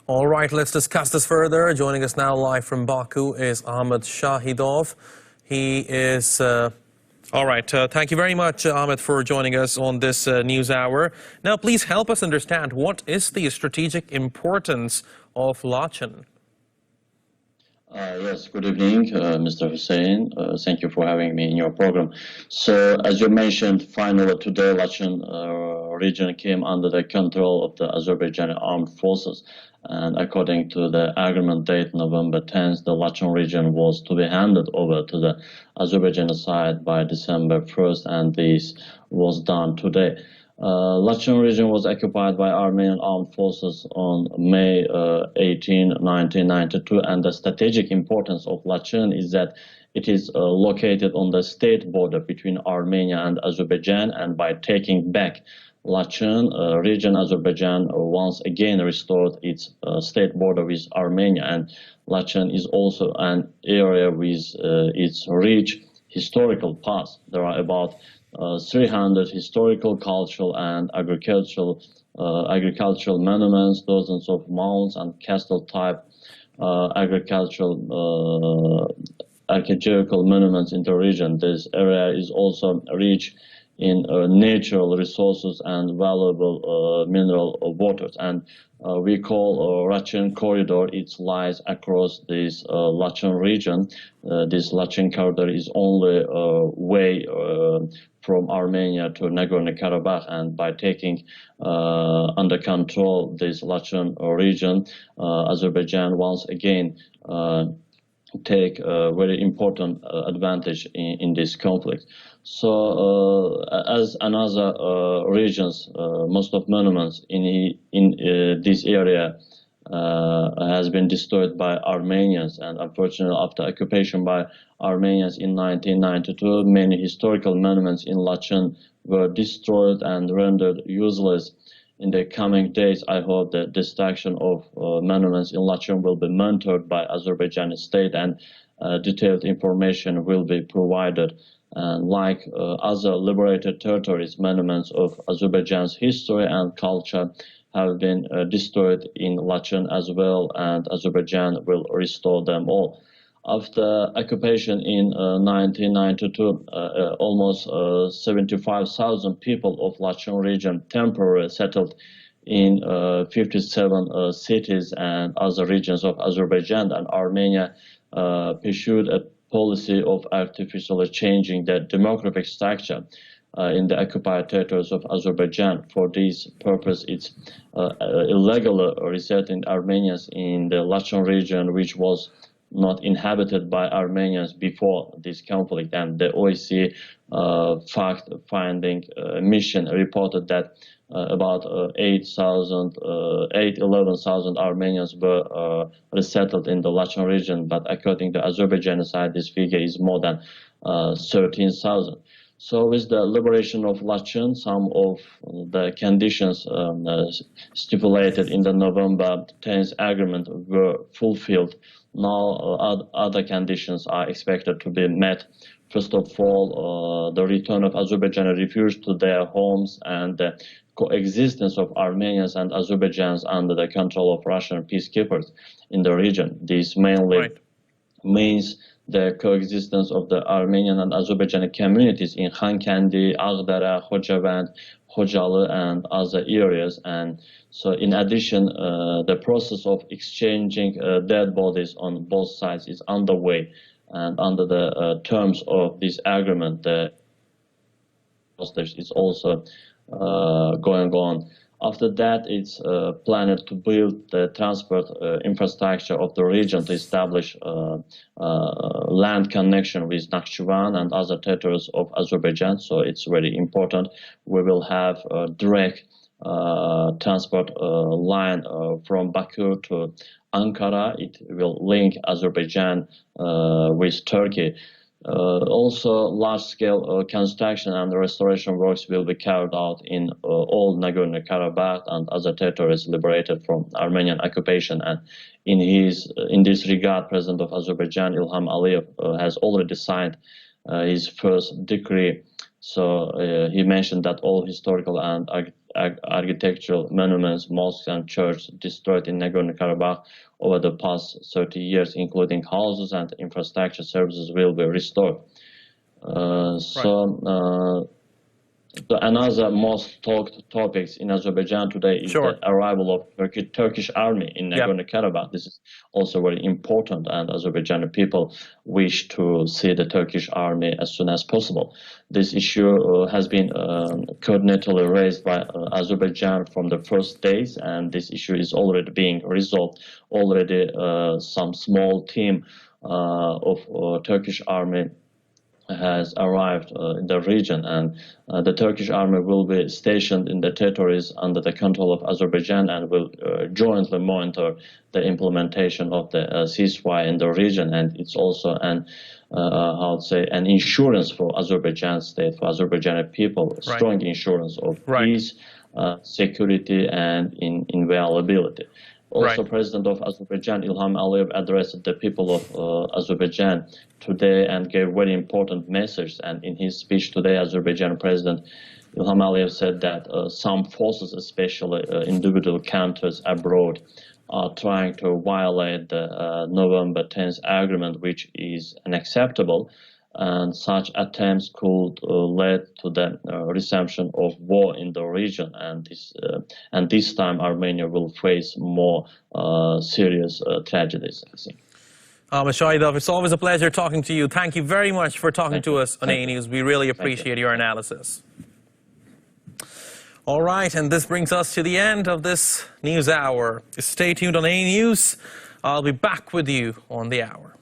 All right, let's discuss this further. Joining us now live from Baku is Ahmad Shahidov. He is... all right, thank you very much, Ahmed, for joining us on this news hour. Now, please help us understand, what is the strategic importance of Lachin? Yes, good evening, Mr. Hussein. Thank you for having me in your program. So, as you mentioned, finally today, Lachin region came under the control of the Azerbaijani Armed Forces. And according to the agreement date, November 10th, the Lachin region was to be handed over to the Azerbaijani side by December 1st, and this was done today. Lachin region was occupied by Armenian Armed Forces on May 18, 1992, and the strategic importance of Lachin is that it is located on the state border between Armenia and Azerbaijan, and by taking back Lachin region, Azerbaijan once again restored its state border with Armenia, and Lachin is also an area with its rich historical past. There are about 300 historical, cultural, and agricultural monuments, dozens of mounds and castle-type agricultural archaeological monuments in the region. This area is also rich in natural resources and valuable mineral waters, and we call Lachin corridor. It lies across this Lachin region. This Lachin corridor is only way from Armenia to Nagorno-Karabakh, and by taking under control this Lachin region, Azerbaijan once again take a very important advantage in this conflict. So, as another regions, most of monuments in this area has been destroyed by Armenians, and unfortunately, after occupation by Armenians in 1992, many historical monuments in Lachin were destroyed and rendered useless. In the coming days, I hope that destruction of monuments in Lachin will be monitored by Azerbaijani state, and detailed information will be provided. And like other liberated territories, monuments of Azerbaijan's history and culture have been destroyed in Lachin as well, and Azerbaijan will restore them all. After occupation in 1992, almost 75,000 people of Lachin region temporarily settled in 57 cities and other regions of Azerbaijan, and Armenia pursued a policy of artificially changing the demographic structure in the occupied territories of Azerbaijan. For this purpose, it's illegally resetting Armenians in the Lachin region, which was not inhabited by Armenians before this conflict. And the OSCE fact-finding mission reported that about 11,000 Armenians were resettled in the Lachin region, but according to Azerbaijani side, this figure is more than 13,000. So with the liberation of Lachin, some of the conditions stipulated in the November 10th agreement were fulfilled. Now other conditions are expected to be met. First of all, the return of Azerbaijani refugees to their homes, and the coexistence of Armenians and Azerbaijanis under the control of Russian peacekeepers in the region. This mainly means the coexistence of the Armenian and Azerbaijani communities in Khankendi, Agdara, Khojavend, Khojalı, and other areas. And so, in addition, the process of exchanging dead bodies on both sides is underway. And under the terms of this agreement, the hostage is also going on. After that, it's planned to build the transport infrastructure of the region to establish land connection with Nakhchivan and other territories of Azerbaijan. So it's very important. We will have a direct transport line from Baku to Ankara. It will link Azerbaijan with Turkey. Also, large-scale construction and restoration works will be carried out in all Nagorno-Karabakh and other territories liberated from Armenian occupation. And in this regard, President of Azerbaijan, Ilham Aliyev, has already signed his first decree. So he mentioned that all historical and architectural monuments, mosques and churches destroyed in Nagorno-Karabakh over the past 30 years, including houses and infrastructure services, will be restored. Another most talked topics in Azerbaijan today is the arrival of Turkish army in Nagorno-Karabakh. This is also very important, and Azerbaijani people wish to see the Turkish army as soon as possible. This issue has been coordinatedly raised by Azerbaijan from the first days, and this issue is already being resolved. Already some small team of Turkish army has arrived in the region, and the Turkish army will be stationed in the territories under the control of Azerbaijan and will jointly monitor the implementation of the ceasefire in the region. And it's also an an insurance for Azerbaijan state, for Azerbaijani people, strong insurance of peace, security, and inviolability. Also, President of Azerbaijan, Ilham Aliyev, addressed the people of Azerbaijan today and gave very important message. And in his speech today, Azerbaijan President Ilham Aliyev said that some forces, especially individual countries abroad, are trying to violate the November 10th agreement, which is unacceptable. And such attempts could lead to the resumption of war in the region, and this time Armenia will face more serious tragedies, I think. Ahmad Shahidov, it's always a pleasure talking to you. Thank you very much for talking to us on ANews. We really appreciate your analysis. All right, and this brings us to the end of this news hour. Stay tuned on ANews. I'll be back with you on the hour.